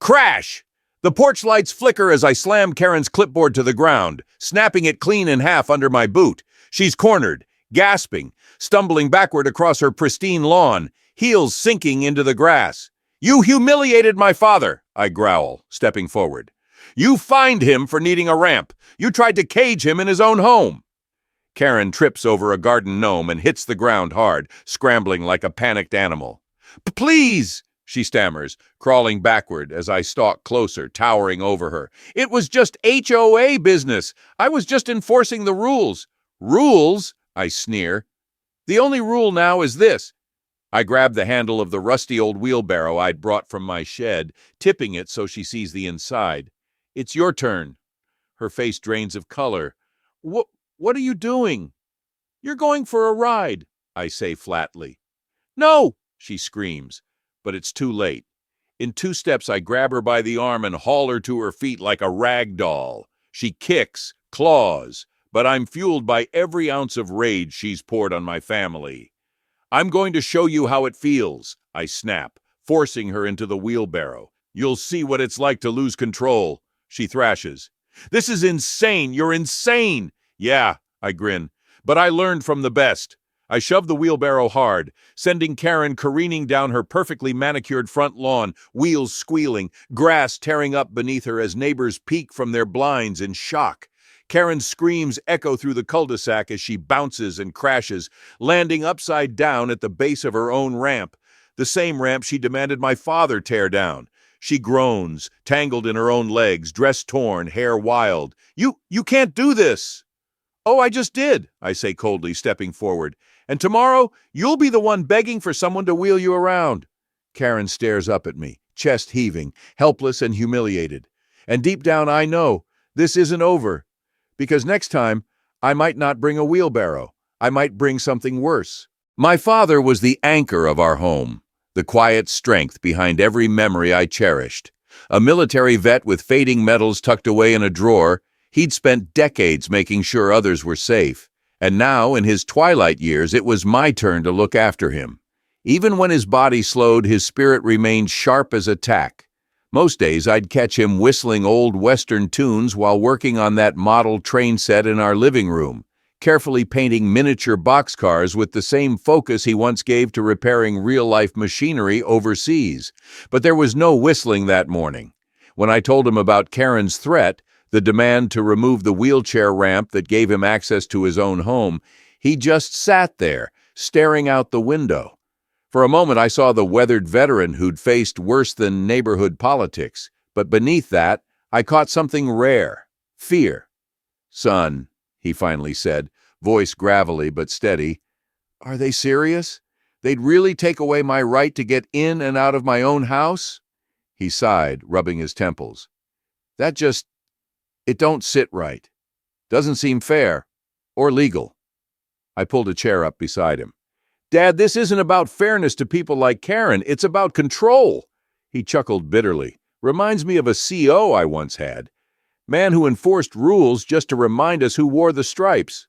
Crash! The porch lights flicker as I slam Karen's clipboard to the ground, snapping it clean in half under my boot. She's cornered, gasping, stumbling backward across her pristine lawn, heels sinking into the grass. "You humiliated my father," I growl, stepping forward. "You fined him for needing a ramp. You tried to cage him in his own home." Karen trips over a garden gnome and hits the ground hard, scrambling like a panicked animal. "Please," she stammers, crawling backward as I stalk closer, towering over her. "It was just HOA business. I was just enforcing the rules." "Rules?" I sneer. "The only rule now is this." I grab the handle of the rusty old wheelbarrow I'd brought from my shed, tipping it so she sees the inside. "It's your turn." Her face drains of color. What are you doing?" "You're going for a ride," I say flatly. "No!" she screams, but it's too late. In 2 steps, I grab her by the arm and haul her to her feet like a rag doll. She kicks, claws, but I'm fueled by every ounce of rage she's poured on my family. "I'm going to show you how it feels," I snap, forcing her into the wheelbarrow. "You'll see what it's like to lose control," she thrashes. "This is insane! You're insane!" "Yeah," I grin, "but I learned from the best." I shove the wheelbarrow hard, sending Karen careening down her perfectly manicured front lawn, wheels squealing, grass tearing up beneath her as neighbors peek from their blinds in shock. Karen's screams echo through the cul-de-sac as she bounces and crashes, landing upside down at the base of her own ramp, the same ramp she demanded my father tear down. She groans, tangled in her own legs, dress torn, hair wild. You can't do this!" "Oh, I just did," I say coldly, stepping forward. "And tomorrow, you'll be the one begging for someone to wheel you around." Karen stares up at me, chest heaving, helpless and humiliated. And deep down I know this isn't over. Because next time, I might not bring a wheelbarrow. I might bring something worse. My father was the anchor of our home, the quiet strength behind every memory I cherished. A military vet with fading medals tucked away in a drawer, he'd spent decades making sure others were safe. And now, in his twilight years, it was my turn to look after him. Even when his body slowed, his spirit remained sharp as a tack. Most days, I'd catch him whistling old Western tunes while working on that model train set in our living room, carefully painting miniature boxcars with the same focus he once gave to repairing real-life machinery overseas. But there was no whistling that morning. When I told him about Karen's threat, the demand to remove the wheelchair ramp that gave him access to his own home, he just sat there, staring out the window. For a moment, I saw the weathered veteran who'd faced worse than neighborhood politics. But beneath that, I caught something rare: fear. "Son," he finally said, voice gravelly but steady, "are they serious? They'd really take away my right to get in and out of my own house?" He sighed, rubbing his temples. It don't sit right. Doesn't seem fair. Or legal." I pulled a chair up beside him. "Dad, this isn't about fairness to people like Karen. It's about control." He chuckled bitterly. "Reminds me of a CO I once had. Man who enforced rules just to remind us who wore the stripes."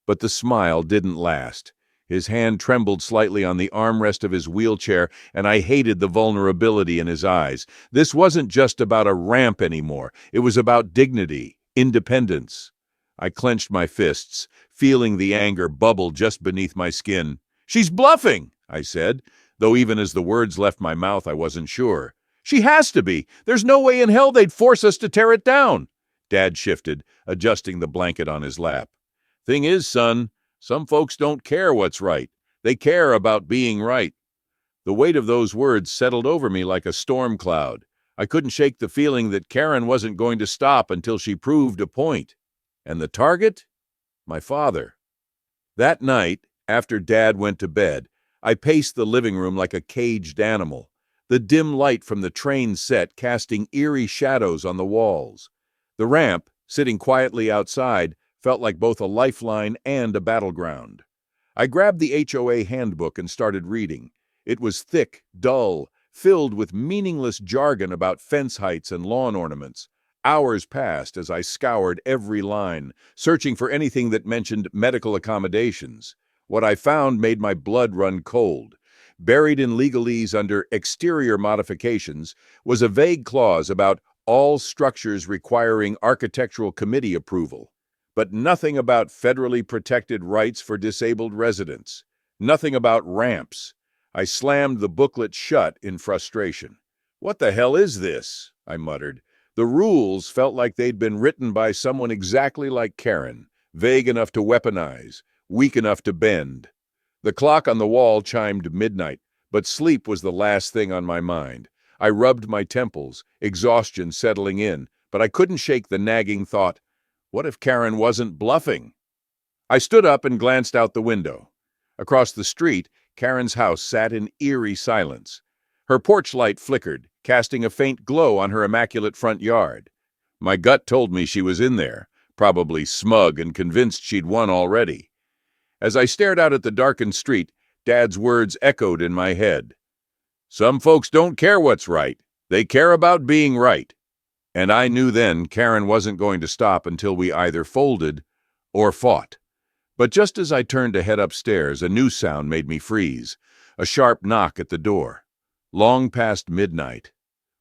But the smile didn't last. His hand trembled slightly on the armrest of his wheelchair, and I hated the vulnerability in his eyes. This wasn't just about a ramp anymore. It was about dignity, independence. I clenched my fists, feeling the anger bubble just beneath my skin. "She's bluffing," I said, though even as the words left my mouth, I wasn't sure. "She has to be. There's no way in hell they'd force us to tear it down." Dad shifted, adjusting the blanket on his lap. "Thing is, son, some folks don't care what's right. They care about being right." The weight of those words settled over me like a storm cloud. I couldn't shake the feeling that Karen wasn't going to stop until she proved a point. And the target? My father. That night, after Dad went to bed, I paced the living room like a caged animal, the dim light from the train set casting eerie shadows on the walls. The ramp, sitting quietly outside, felt like both a lifeline and a battleground. I grabbed the HOA handbook and started reading. It was thick, dull, filled with meaningless jargon about fence heights and lawn ornaments. Hours passed as I scoured every line, searching for anything that mentioned medical accommodations. What I found made my blood run cold. Buried in legalese under exterior modifications was a vague clause about all structures requiring architectural committee approval, but nothing about federally protected rights for disabled residents, nothing about ramps. I slammed the booklet shut in frustration. "What the hell is this?" I muttered. The rules felt like they'd been written by someone exactly like Karen, vague enough to weaponize, weak enough to bend. The clock on the wall chimed midnight, but sleep was the last thing on my mind. I rubbed my temples, exhaustion settling in, but I couldn't shake the nagging thought, what if Karen wasn't bluffing? I stood up and glanced out the window. Across the street, Karen's house sat in eerie silence. Her porch light flickered, casting a faint glow on her immaculate front yard. My gut told me she was in there, probably smug and convinced she'd won already. As I stared out at the darkened street, Dad's words echoed in my head. Some folks don't care what's right. They care about being right. And I knew then Karen wasn't going to stop until we either folded or fought. But just as I turned to head upstairs, a new sound made me freeze. A sharp knock at the door. Long past midnight.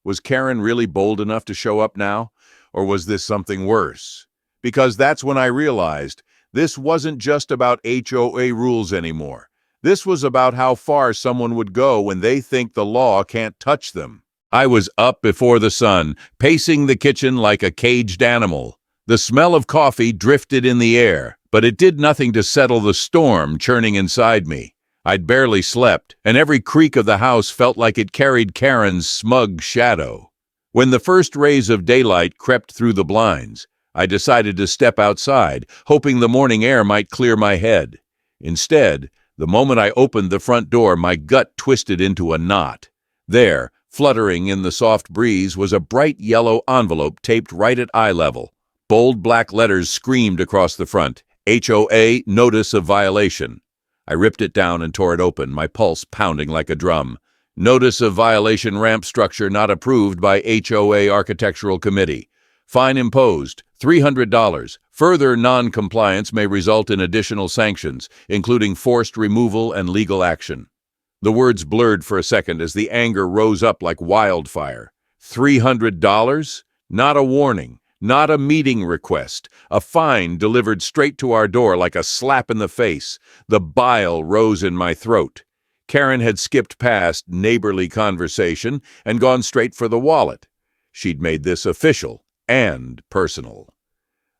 Was Karen really bold enough to show up now? Or was this something worse? Because that's when I realized this wasn't just about HOA rules anymore. This was about how far someone would go when they think the law can't touch them. I was up before the sun, pacing the kitchen like a caged animal. The smell of coffee drifted in the air, but it did nothing to settle the storm churning inside me. I'd barely slept, and every creak of the house felt like it carried Karen's smug shadow. When the first rays of daylight crept through the blinds, I decided to step outside, hoping the morning air might clear my head. Instead, the moment I opened the front door, my gut twisted into a knot. There, fluttering in the soft breeze, was a bright yellow envelope taped right at eye level. Bold black letters screamed across the front, HOA Notice of Violation. I ripped it down and tore it open, my pulse pounding like a drum. Notice of Violation ramp structure not approved by HOA Architectural Committee. Fine imposed, $300. Further non-compliance may result in additional sanctions, including forced removal and legal action. The words blurred for a second as the anger rose up like wildfire. $300? Not a warning, not a meeting request. A fine delivered straight to our door like a slap in the face. The bile rose in my throat. Karen had skipped past neighborly conversation and gone straight for the wallet. She'd made this official and personal.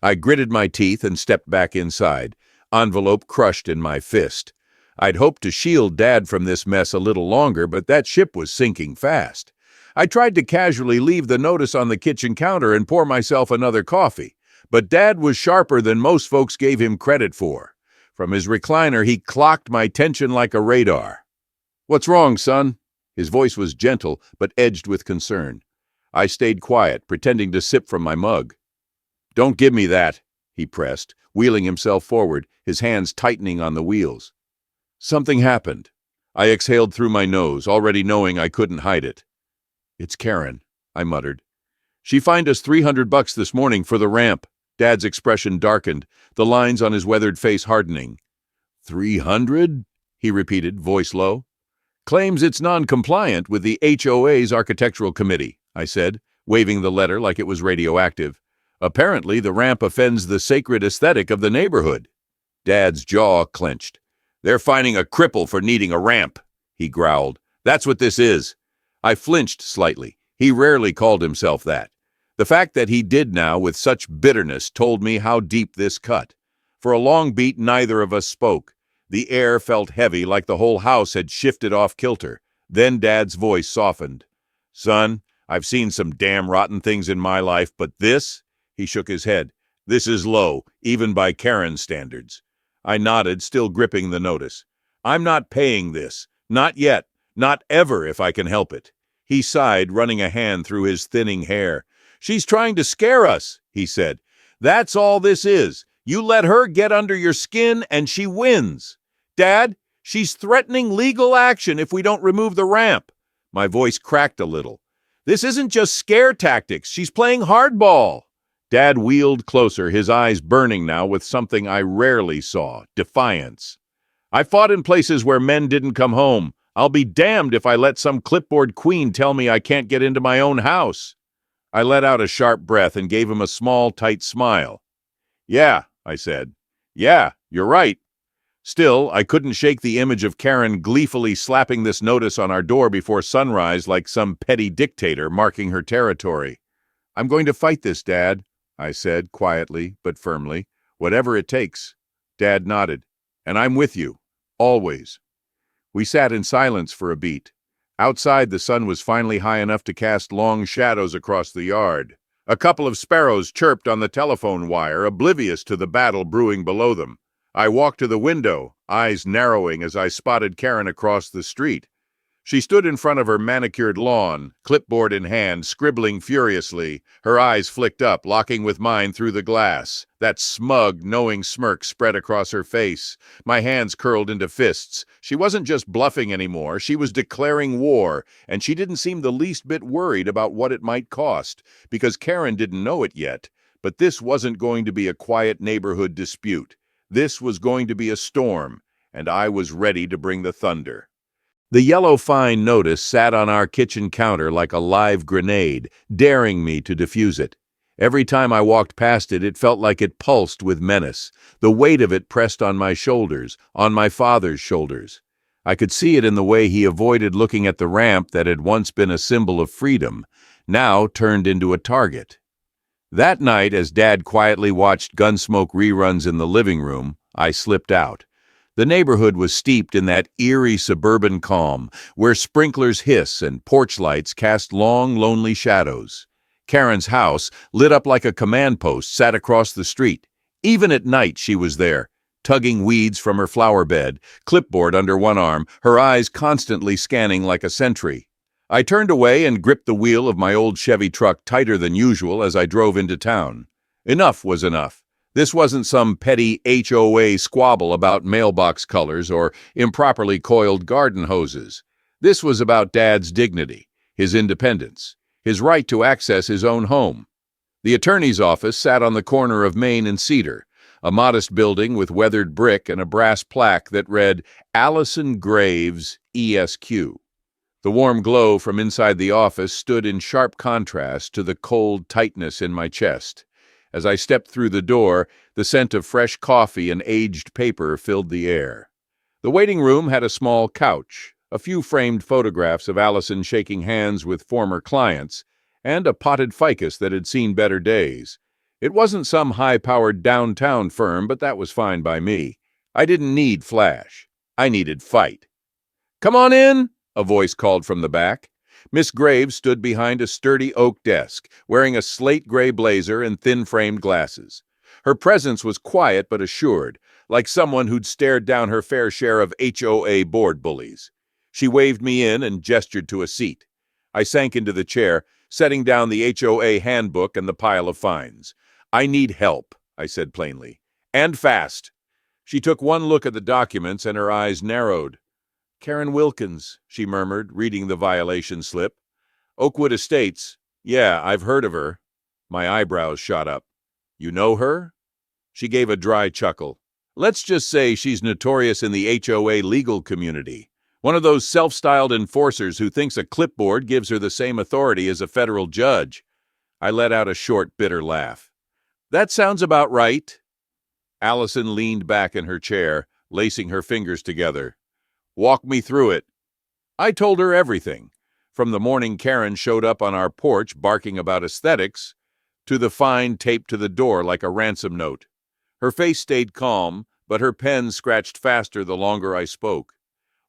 I gritted my teeth and stepped back inside, envelope crushed in my fist. I'd hoped to shield Dad from this mess a little longer, but that ship was sinking fast. I tried to casually leave the notice on the kitchen counter and pour myself another coffee, but Dad was sharper than most folks gave him credit for. From his recliner, he clocked my tension like a radar. "What's wrong, son?" His voice was gentle, but edged with concern. I stayed quiet, pretending to sip from my mug. "Don't give me that," he pressed, wheeling himself forward, his hands tightening on the wheels. Something happened. I exhaled through my nose, already knowing I couldn't hide it. "It's Karen," I muttered. "She fined us $300 this morning for the ramp." Dad's expression darkened, the lines on his weathered face hardening. "$300?" he repeated, voice low. "Claims it's non-compliant with the HOA's Architectural Committee," I said, waving the letter like it was radioactive. "Apparently, the ramp offends the sacred aesthetic of the neighborhood." Dad's jaw clenched. "They're fining a cripple for needing a ramp," he growled. "That's what this is." I flinched slightly. He rarely called himself that. The fact that he did now with such bitterness told me how deep this cut. For a long beat, neither of us spoke. The air felt heavy, like the whole house had shifted off kilter. Then Dad's voice softened. "Son, I've seen some damn rotten things in my life, but this?" He shook his head. "This is low, even by Karen's standards." I nodded, still gripping the notice. "I'm not paying this. Not yet. Not ever, if I can help it." He sighed, running a hand through his thinning hair. "She's trying to scare us," he said. "That's all this is. You let her get under your skin, and she wins. Dad, she's threatening legal action if we don't remove the ramp." My voice cracked a little. "This isn't just scare tactics. She's playing hardball." Dad wheeled closer, his eyes burning now with something I rarely saw, defiance. "I fought in places where men didn't come home. I'll be damned if I let some clipboard queen tell me I can't get into my own house. I let out a sharp breath and gave him a small, tight smile. Yeah, I said. Yeah, you're right. Still, I couldn't shake the image of Karen gleefully slapping this notice on our door before sunrise like some petty dictator marking her territory. I'm going to fight this, Dad, I said, quietly but firmly. Whatever it takes. Dad nodded. And I'm with you. Always. We sat in silence for a beat. Outside, the sun was finally high enough to cast long shadows across the yard. A couple of sparrows chirped on the telephone wire, oblivious to the battle brewing below them. I walked to the window, eyes narrowing as I spotted Karen across the street. She stood in front of her manicured lawn, clipboard in hand, scribbling furiously. Her eyes flicked up, locking with mine through the glass. That smug, knowing smirk spread across her face. My hands curled into fists. She wasn't just bluffing anymore, she was declaring war, and she didn't seem the least bit worried about what it might cost, because Karen didn't know it yet. But this wasn't going to be a quiet neighborhood dispute. This was going to be a storm, and I was ready to bring the thunder. The yellow fine notice sat on our kitchen counter like a live grenade, daring me to defuse it. Every time I walked past it, it felt like it pulsed with menace. The weight of it pressed on my shoulders, on my father's shoulders. I could see it in the way he avoided looking at the ramp that had once been a symbol of freedom, now turned into a target. That night, as Dad quietly watched Gunsmoke reruns in the living room, I slipped out. The neighborhood was steeped in that eerie suburban calm, where sprinklers hiss and porch lights cast long, lonely shadows. Karen's house, lit up like a command post, sat across the street. Even at night she was there, tugging weeds from her flower bed, clipboard under one arm, her eyes constantly scanning like a sentry. I turned away and gripped the wheel of my old Chevy truck tighter than usual as I drove into town. Enough was enough. This wasn't some petty HOA squabble about mailbox colors or improperly coiled garden hoses. This was about Dad's dignity, his independence, his right to access his own home. The attorney's office sat on the corner of Main and Cedar, a modest building with weathered brick and a brass plaque that read Allison Graves, ESQ. The warm glow from inside the office stood in sharp contrast to the cold tightness in my chest. As I stepped through the door, the scent of fresh coffee and aged paper filled the air. The waiting room had a small couch, a few framed photographs of Allison shaking hands with former clients, and a potted ficus that had seen better days. It wasn't some high-powered downtown firm, but that was fine by me. I didn't need flash. I needed fight. "Come on in," a voice called from the back. Miss Graves stood behind a sturdy oak desk, wearing a slate-gray blazer and thin-framed glasses. Her presence was quiet but assured, like someone who'd stared down her fair share of HOA board bullies. She waved me in and gestured to a seat. I sank into the chair, setting down the HOA handbook and the pile of fines. "I need help," I said plainly. "And fast." She took one look at the documents and her eyes narrowed. "Karen Wilkins," she murmured, reading the violation slip. "Oakwood Estates. Yeah, I've heard of her." My eyebrows shot up. "You know her?" She gave a dry chuckle. "Let's just say she's notorious in the HOA legal community. One of those self-styled enforcers who thinks a clipboard gives her the same authority as a federal judge." I let out a short, bitter laugh. "That sounds about right." Allison leaned back in her chair, lacing her fingers together. "Walk me through it." I told her everything, from the morning Karen showed up on our porch barking about aesthetics, to the fine taped to the door like a ransom note. Her face stayed calm, but her pen scratched faster the longer I spoke.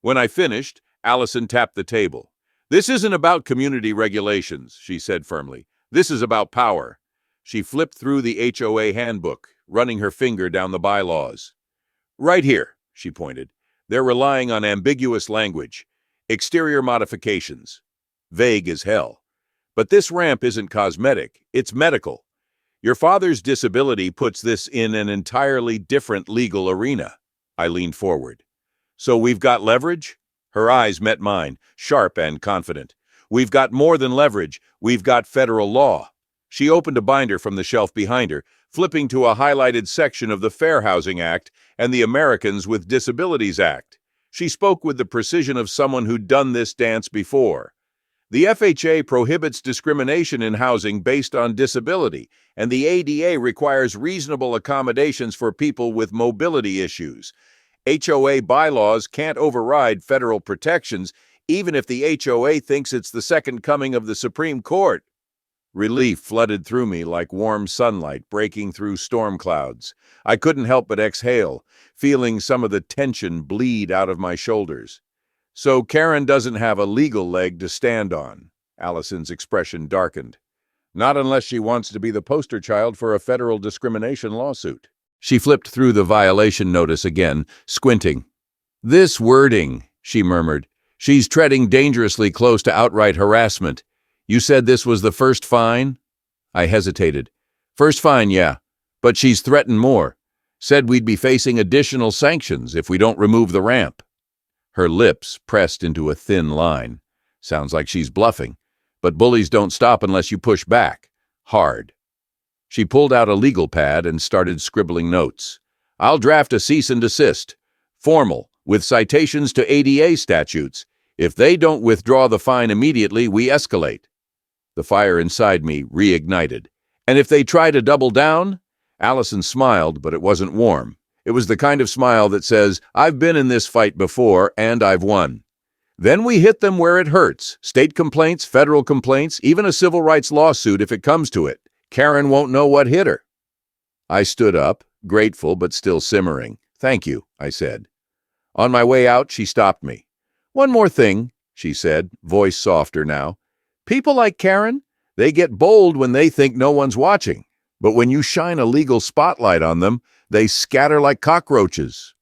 When I finished, Allison tapped the table. "This isn't about community regulations," she said firmly. "This is about power." She flipped through the HOA handbook, running her finger down the bylaws. "Right here," she pointed. "They're relying on ambiguous language. Exterior modifications. Vague as hell. But this ramp isn't cosmetic, it's medical. Your father's disability puts this in an entirely different legal arena." I leaned forward. "So we've got leverage?" Her eyes met mine, sharp and confident. "We've got more than leverage, we've got federal law." She opened a binder from the shelf behind her, flipping to a highlighted section of the Fair Housing Act and the Americans with Disabilities Act. She spoke with the precision of someone who'd done this dance before. The FHA prohibits discrimination in housing based on disability, and the ADA requires reasonable accommodations for people with mobility issues. HOA bylaws can't override federal protections, even if the HOA thinks it's the second coming of the Supreme Court. Relief flooded through me like warm sunlight breaking through storm clouds. I couldn't help but exhale, feeling some of the tension bleed out of my shoulders. So Karen doesn't have a legal leg to stand on. Allison's expression darkened. Not unless she wants to be the poster child for a federal discrimination lawsuit. She flipped through the violation notice again, squinting. This wording, she murmured. She's treading dangerously close to outright harassment. You said this was the first fine? I hesitated. First fine, yeah. But she's threatened more. Said we'd be facing additional sanctions if we don't remove the ramp. Her lips pressed into a thin line. Sounds like she's bluffing. But bullies don't stop unless you push back. Hard. She pulled out a legal pad and started scribbling notes. I'll draft a cease and desist. Formal, with citations to ADA statutes. If they don't withdraw the fine immediately, we escalate. The fire inside me reignited. And if they try to double down? Allison smiled, but it wasn't warm. It was the kind of smile that says, I've been in this fight before, and I've won. Then we hit them where it hurts. State complaints, federal complaints, even a civil rights lawsuit if it comes to it. Karen won't know what hit her. I stood up, grateful but still simmering. Thank you, I said. On my way out, she stopped me. One more thing, she said, voice softer now. People like Karen, they get bold when they think no one's watching. But when you shine a legal spotlight on them, they scatter like cockroaches.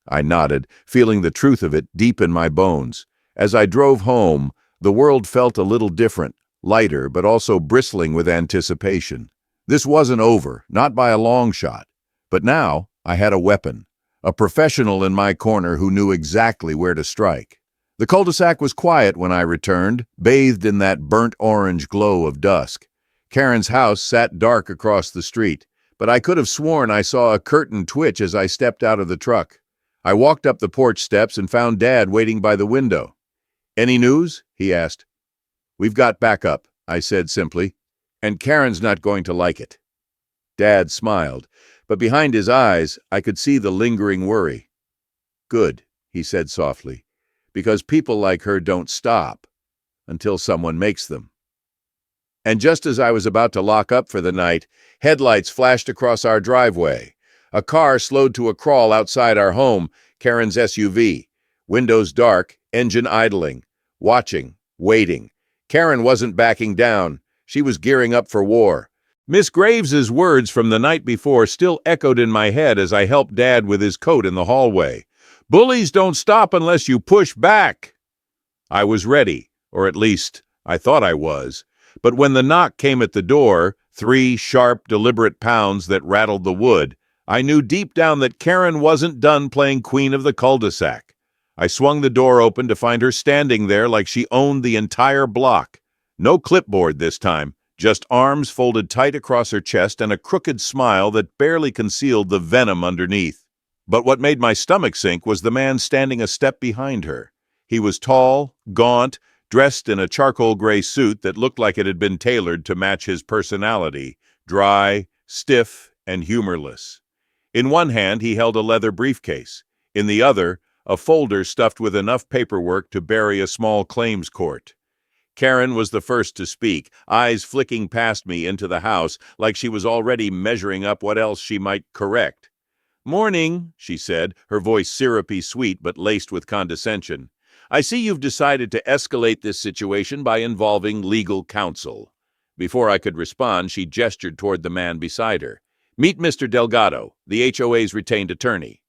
I nodded, feeling the truth of it deep in my bones. As I drove home, the world felt a little different, lighter, but also bristling with anticipation. This wasn't over, not by a long shot. But now I had a weapon, a professional in my corner who knew exactly where to strike. The cul-de-sac was quiet when I returned, bathed in that burnt orange glow of dusk. Karen's house sat dark across the street, but I could have sworn I saw a curtain twitch as I stepped out of the truck. I walked up the porch steps and found Dad waiting by the window. Any news? He asked. We've got backup, I said simply, and Karen's not going to like it. Dad smiled, but behind his eyes I could see the lingering worry. Good, he said softly, because people like her don't stop until someone makes them. And just as I was about to lock up for the night, headlights flashed across our driveway. A car slowed to a crawl outside our home, Karen's SUV. Windows dark, engine idling. Watching, waiting. Karen wasn't backing down. She was gearing up for war. Miss Graves's words from the night before still echoed in my head as I helped Dad with his coat in the hallway. Bullies don't stop unless you push back. I was ready, or at least I thought I was. But when the knock came at the door, 3 sharp, deliberate pounds that rattled the wood, I knew deep down that Karen wasn't done playing queen of the cul-de-sac. I swung the door open to find her standing there like she owned the entire block. No clipboard this time, just arms folded tight across her chest and a crooked smile that barely concealed the venom underneath. But what made my stomach sink was the man standing a step behind her. He was tall, gaunt, dressed in a charcoal gray suit that looked like it had been tailored to match his personality, dry, stiff, and humorless. In one hand, he held a leather briefcase. In the other, a folder stuffed with enough paperwork to bury a small claims court. Karen was the first to speak, eyes flicking past me into the house like she was already measuring up what else she might correct. "Morning," she said, her voice syrupy sweet but laced with condescension. "I see you've decided to escalate this situation by involving legal counsel." Before I could respond, she gestured toward the man beside her. "Meet Mr. Delgado, the HOA's retained attorney."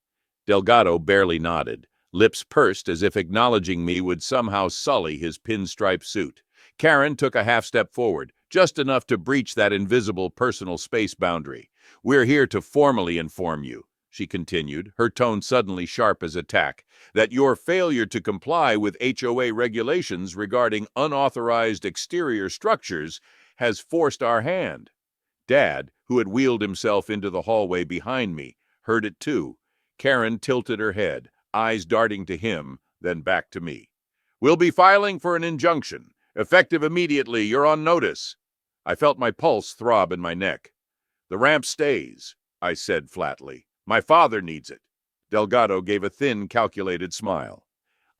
Delgado barely nodded, lips pursed as if acknowledging me would somehow sully his pinstripe suit. Karen took a half step forward, just enough to breach that invisible personal space boundary. "We're here to formally inform you," she continued, her tone suddenly sharp as attack, "that your failure to comply with HOA regulations regarding unauthorized exterior structures has forced our hand." Dad, who had wheeled himself into the hallway behind me, heard it too. Karen tilted her head, eyes darting to him, then back to me. We'll be filing for an injunction. Effective immediately, you're on notice. I felt my pulse throb in my neck. The ramp stays, I said flatly. My father needs it. Delgado gave a thin, calculated smile.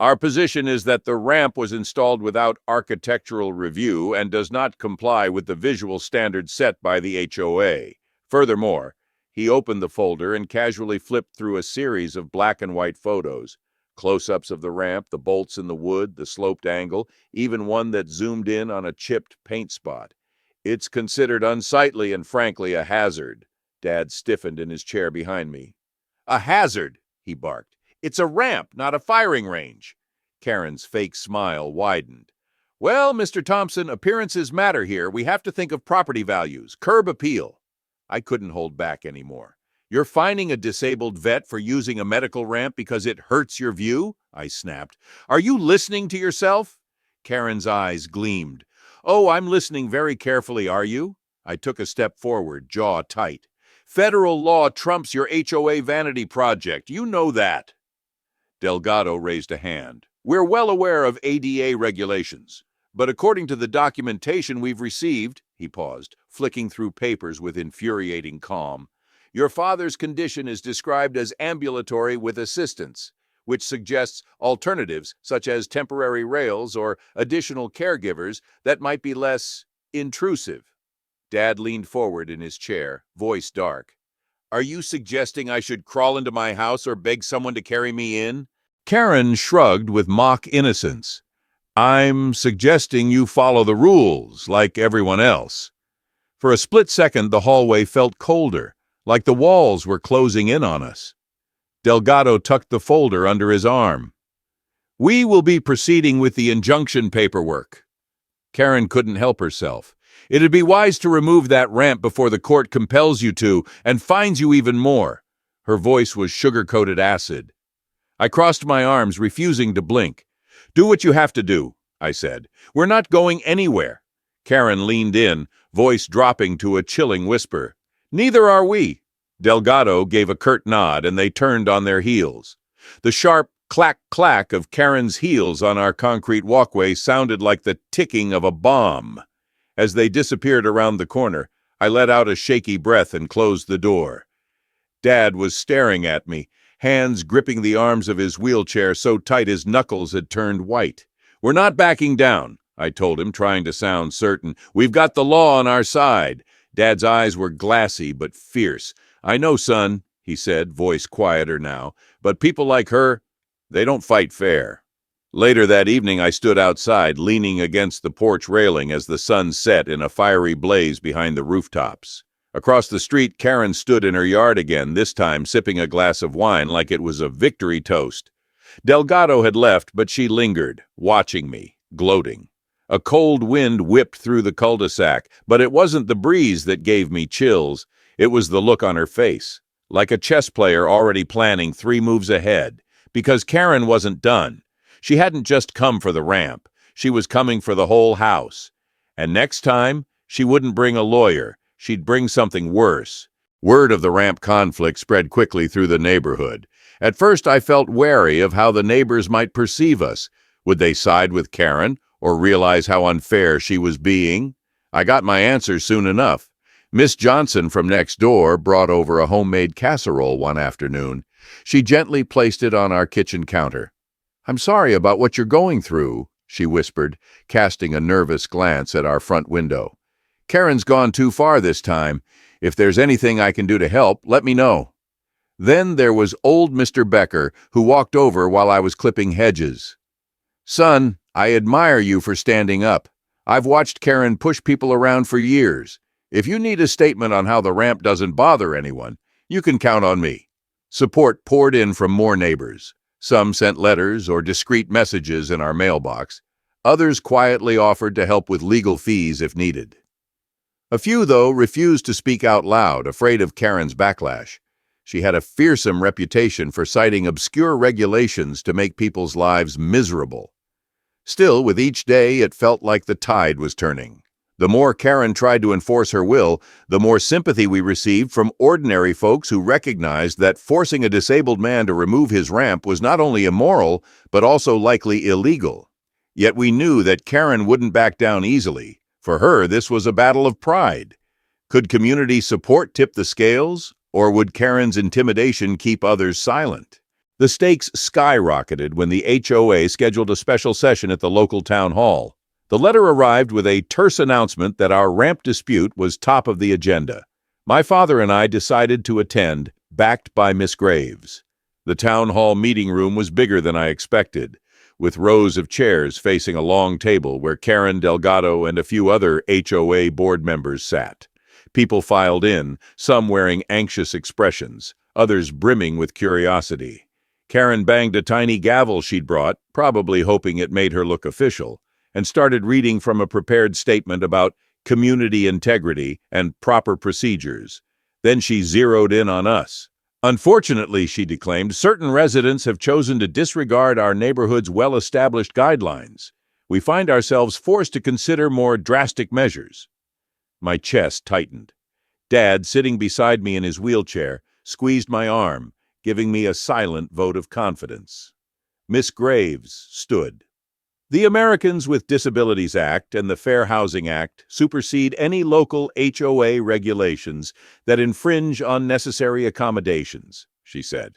Our position is that the ramp was installed without architectural review and does not comply with the visual standards set by the HOA. Furthermore, he opened the folder and casually flipped through a series of black and white photos. Close-ups of the ramp, the bolts in the wood, the sloped angle, even one that zoomed in on a chipped paint spot. It's considered unsightly and frankly a hazard. Dad stiffened in his chair behind me. A hazard, he barked. It's a ramp, not a firing range. Karen's fake smile widened. Well, Mr. Thompson, appearances matter here. We have to think of property values. Curb appeal. I couldn't hold back anymore. You're fining a disabled vet for using a medical ramp because it hurts your view? I snapped. Are you listening to yourself? Karen's eyes gleamed. Oh, I'm listening very carefully, are you? I took a step forward, jaw tight. Federal law trumps your HOA vanity project. You know that. Delgado raised a hand. We're well aware of ADA regulations, but according to the documentation we've received, he paused, flicking through papers with infuriating calm, your father's condition is described as ambulatory with assistance, which suggests alternatives such as temporary rails or additional caregivers that might be less intrusive. Dad leaned forward in his chair, voice dark. Are you suggesting I should crawl into my house or beg someone to carry me in? Karen shrugged with mock innocence. I'm suggesting you follow the rules, like everyone else. For a split second, the hallway felt colder, like the walls were closing in on us. Delgado tucked the folder under his arm. We will be proceeding with the injunction paperwork. Karen couldn't help herself. It'd be wise to remove that ramp before the court compels you to and fines you even more. Her voice was sugar-coated acid. I crossed my arms, refusing to blink. Do what you have to do, I said. We're not going anywhere. Karen leaned in, voice dropping to a chilling whisper. Neither are we. Delgado gave a curt nod, and they turned on their heels. The sharp clack-clack of Karen's heels on our concrete walkway sounded like the ticking of a bomb. As they disappeared around the corner, I let out a shaky breath and closed the door. Dad was staring at me, hands gripping the arms of his wheelchair so tight his knuckles had turned white. We're not backing down, I told him, trying to sound certain. We've got the law on our side. Dad's eyes were glassy but fierce. I know, son, he said, voice quieter now, but people like her, they don't fight fair. Later that evening, I stood outside, leaning against the porch railing as the sun set in a fiery blaze behind the rooftops. Across the street, Karen stood in her yard again, this time sipping a glass of wine like it was a victory toast. Delgado had left, but she lingered, watching me, gloating. A cold wind whipped through the cul-de-sac, but it wasn't the breeze that gave me chills. It was the look on her face, like a chess player already planning 3 moves ahead, because Karen wasn't done. She hadn't just come for the ramp. She was coming for the whole house. And next time, she wouldn't bring a lawyer. She'd bring something worse. Word of the ramp conflict spread quickly through the neighborhood. At first, I felt wary of how the neighbors might perceive us. Would they side with Karen, or realize how unfair she was being? I got my answer soon enough. Miss Johnson from next door brought over a homemade casserole one afternoon. She gently placed it on our kitchen counter. I'm sorry about what you're going through, she whispered, casting a nervous glance at our front window. Karen's gone too far this time. If there's anything I can do to help, let me know. Then there was old Mr. Becker, who walked over while I was clipping hedges. Son, I admire you for standing up. I've watched Karen push people around for years. If you need a statement on how the ramp doesn't bother anyone, you can count on me. Support poured in from more neighbors. Some sent letters or discreet messages in our mailbox. Others quietly offered to help with legal fees if needed. A few, though, refused to speak out loud, afraid of Karen's backlash. She had a fearsome reputation for citing obscure regulations to make people's lives miserable. Still, with each day, it felt like the tide was turning. The more Karen tried to enforce her will, the more sympathy we received from ordinary folks who recognized that forcing a disabled man to remove his ramp was not only immoral, but also likely illegal. Yet we knew that Karen wouldn't back down easily. For her, this was a battle of pride. Could community support tip the scales, or would Karen's intimidation keep others silent? The stakes skyrocketed when the HOA scheduled a special session at the local town hall. The letter arrived with a terse announcement that our ramp dispute was top of the agenda. My father and I decided to attend, backed by Miss Graves. The town hall meeting room was bigger than I expected, with rows of chairs facing a long table where Karen Delgado and a few other HOA board members sat. People filed in, some wearing anxious expressions, others brimming with curiosity. Karen banged a tiny gavel she'd brought, probably hoping it made her look official, and started reading from a prepared statement about community integrity and proper procedures. Then she zeroed in on us. Unfortunately, she declaimed, certain residents have chosen to disregard our neighborhood's well-established guidelines. We find ourselves forced to consider more drastic measures. My chest tightened. Dad, sitting beside me in his wheelchair, squeezed my arm, giving me a silent vote of confidence. Miss Graves stood. The Americans with Disabilities Act and the Fair Housing Act supersede any local HOA regulations that infringe on necessary accommodations, she said.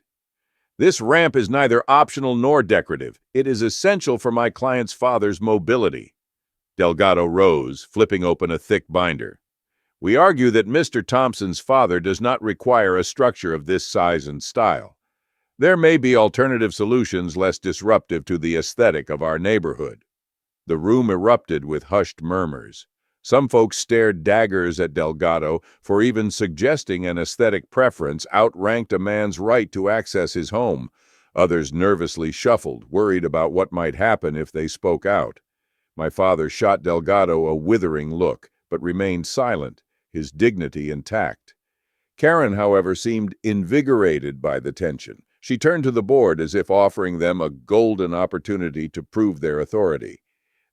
This ramp is neither optional nor decorative. It is essential for my client's father's mobility. Delgado rose, flipping open a thick binder. We argue that Mr. Thompson's father does not require a structure of this size and style. There may be alternative solutions less disruptive to the aesthetic of our neighborhood. The room erupted with hushed murmurs. Some folks stared daggers at Delgado for even suggesting an aesthetic preference outranked a man's right to access his home. Others nervously shuffled, worried about what might happen if they spoke out. My father shot Delgado a withering look, but remained silent, his dignity intact. Karen, however, seemed invigorated by the tension. She turned to the board as if offering them a golden opportunity to prove their authority.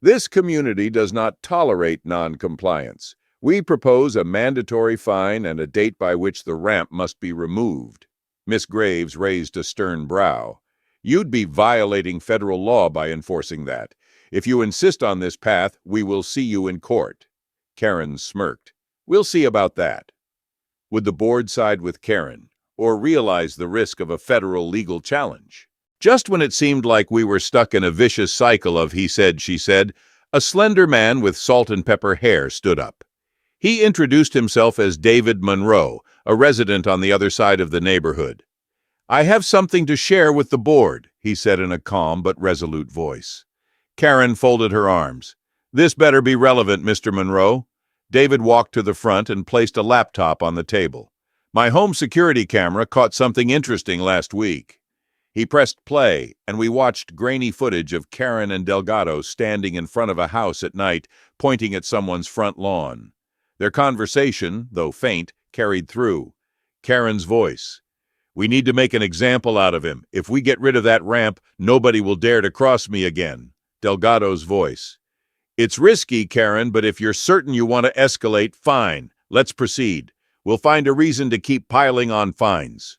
This community does not tolerate non-compliance. We propose a mandatory fine and a date by which the ramp must be removed. Miss Graves raised a stern brow. You'd be violating federal law by enforcing that. If you insist on this path, we will see you in court. Karen smirked. We'll see about that. Would the board side with Karen, or realize the risk of a federal legal challenge? Just when it seemed like we were stuck in a vicious cycle of he said, she said, a slender man with salt and pepper hair stood up. He introduced himself as David Monroe, a resident on the other side of the neighborhood. I have something to share with the board, he said in a calm but resolute voice. Karen folded her arms. This better be relevant, Mr. Monroe. David walked to the front and placed a laptop on the table. My home security camera caught something interesting last week. He pressed play, and we watched grainy footage of Karen and Delgado standing in front of a house at night, pointing at someone's front lawn. Their conversation, though faint, carried through. Karen's voice. We need to make an example out of him. If we get rid of that ramp, nobody will dare to cross me again. Delgado's voice. It's risky, Karen, but if you're certain you want to escalate, fine. Let's proceed. We'll find a reason to keep piling on fines.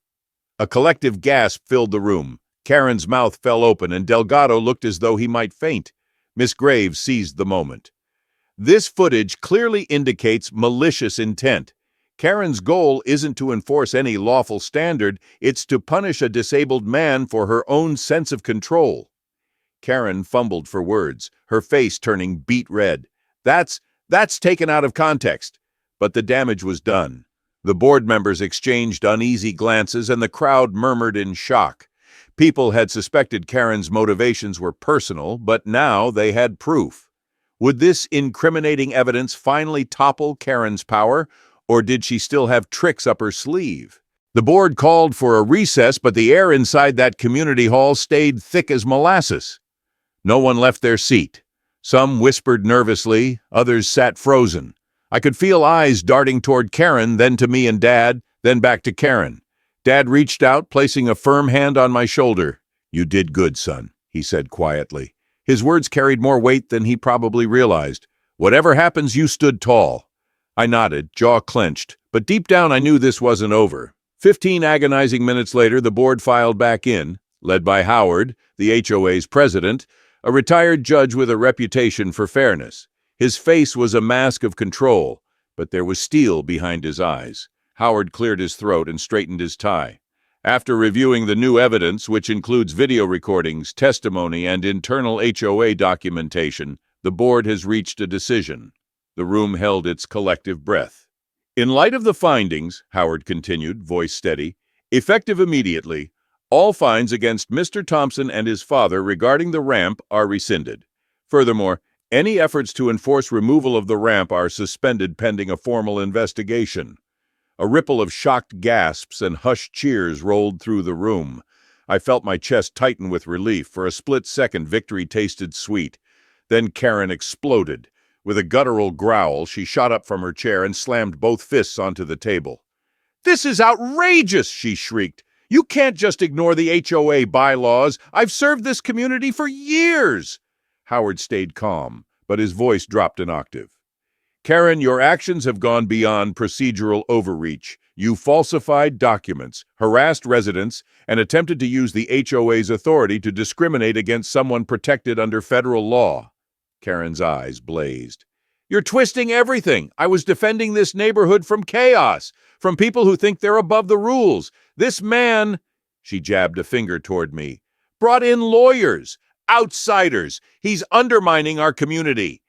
A collective gasp filled the room. Karen's mouth fell open, and Delgado looked as though he might faint. Miss Graves seized the moment. This footage clearly indicates malicious intent. Karen's goal isn't to enforce any lawful standard, it's to punish a disabled man for her own sense of control. Karen fumbled for words, her face turning beet red. That's taken out of context. But the damage was done. The board members exchanged uneasy glances, and the crowd murmured in shock. People had suspected Karen's motivations were personal, but now they had proof. Would this incriminating evidence finally topple Karen's power, or did she still have tricks up her sleeve? The board called for a recess, but the air inside that community hall stayed thick as molasses. No one left their seat. Some whispered nervously, others sat frozen. I could feel eyes darting toward Karen, then to me and Dad, then back to Karen. Dad reached out, placing a firm hand on my shoulder. You did good, son, he said quietly. His words carried more weight than he probably realized. Whatever happens, you stood tall. I nodded, jaw clenched, but deep down I knew this wasn't over. 15 agonizing minutes later, the board filed back in, led by Howard, the HOA's president, a retired judge with a reputation for fairness. His face was a mask of control, but there was steel behind his eyes. Howard cleared his throat and straightened his tie. After reviewing the new evidence, which includes video recordings, testimony, and internal HOA documentation, the board has reached a decision. The room held its collective breath. In light of the findings, Howard continued, voice steady, effective immediately, all fines against Mr. Thompson and his father regarding the ramp are rescinded. Furthermore, any efforts to enforce removal of the ramp are suspended pending a formal investigation. A ripple of shocked gasps and hushed cheers rolled through the room. I felt my chest tighten with relief. For a split second, victory tasted sweet. Then Karen exploded. With a guttural growl, she shot up from her chair and slammed both fists onto the table. "This is outrageous!" she shrieked. "You can't just ignore the HOA bylaws. I've served this community for years!" Howard stayed calm, but his voice dropped an octave. "Karen, your actions have gone beyond procedural overreach. You falsified documents, harassed residents, and attempted to use the HOA's authority to discriminate against someone protected under federal law." Karen's eyes blazed. "You're twisting everything. I was defending this neighborhood from chaos, from people who think they're above the rules. This man," she jabbed a finger toward me, "brought in lawyers, outsiders. He's undermining our community."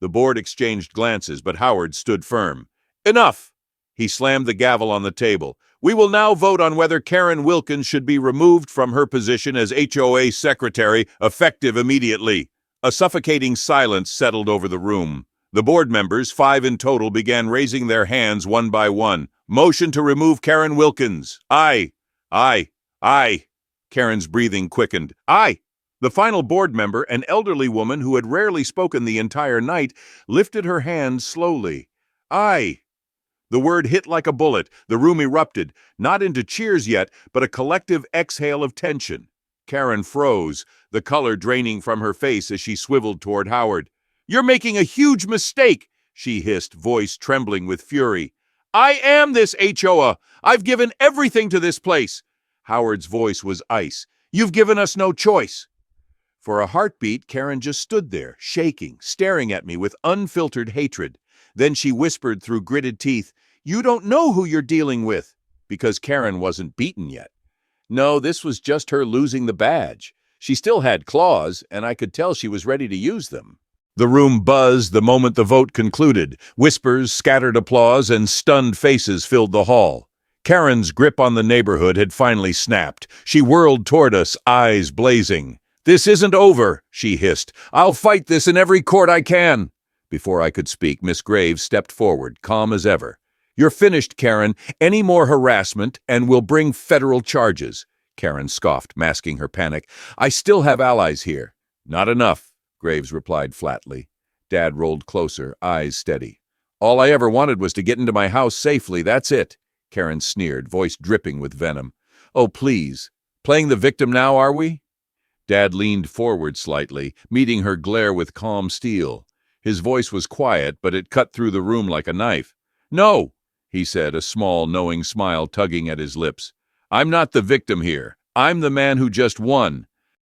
The board exchanged glances, but Howard stood firm. "Enough!" He slammed the gavel on the table. "We will now vote on whether Karen Wilkins should be removed from her position as HOA secretary, effective immediately." A suffocating silence settled over the room. The board members, 5 in total, began raising their hands one by one. "Motion to remove Karen Wilkins. Aye. Aye. Aye." Karen's breathing quickened. "Aye." The final board member, an elderly woman who had rarely spoken the entire night, lifted her hand slowly. "Aye." The word hit like a bullet. The room erupted, not into cheers yet, but a collective exhale of tension. Karen froze, the color draining from her face as she swiveled toward Howard. "You're making a huge mistake," she hissed, voice trembling with fury. "I am this HOA. I've given everything to this place." Howard's voice was ice. "You've given us no choice." For a heartbeat, Karen just stood there, shaking, staring at me with unfiltered hatred. Then she whispered through gritted teeth, "You don't know who you're dealing with," because Karen wasn't beaten yet. No, this was just her losing the badge. She still had claws, and I could tell she was ready to use them. The room buzzed the moment the vote concluded. Whispers, scattered applause, and stunned faces filled the hall. Karen's grip on the neighborhood had finally snapped. She whirled toward us, eyes blazing. "This isn't over," she hissed. "I'll fight this in every court I can." Before I could speak, Miss Graves stepped forward, calm as ever. "You're finished, Karen. Any more harassment, and we'll bring federal charges." Karen scoffed, masking her panic. "I still have allies here." "Not enough," Graves replied flatly. Dad rolled closer, eyes steady. "All I ever wanted was to get into my house safely, that's it." Karen sneered, voice dripping with venom. "Oh, please. Playing the victim now, are we?" Dad leaned forward slightly, meeting her glare with calm steel. His voice was quiet, but it cut through the room like a knife. "No," he said, a small, knowing smile tugging at his lips. "I'm not the victim here. I'm the man who just won.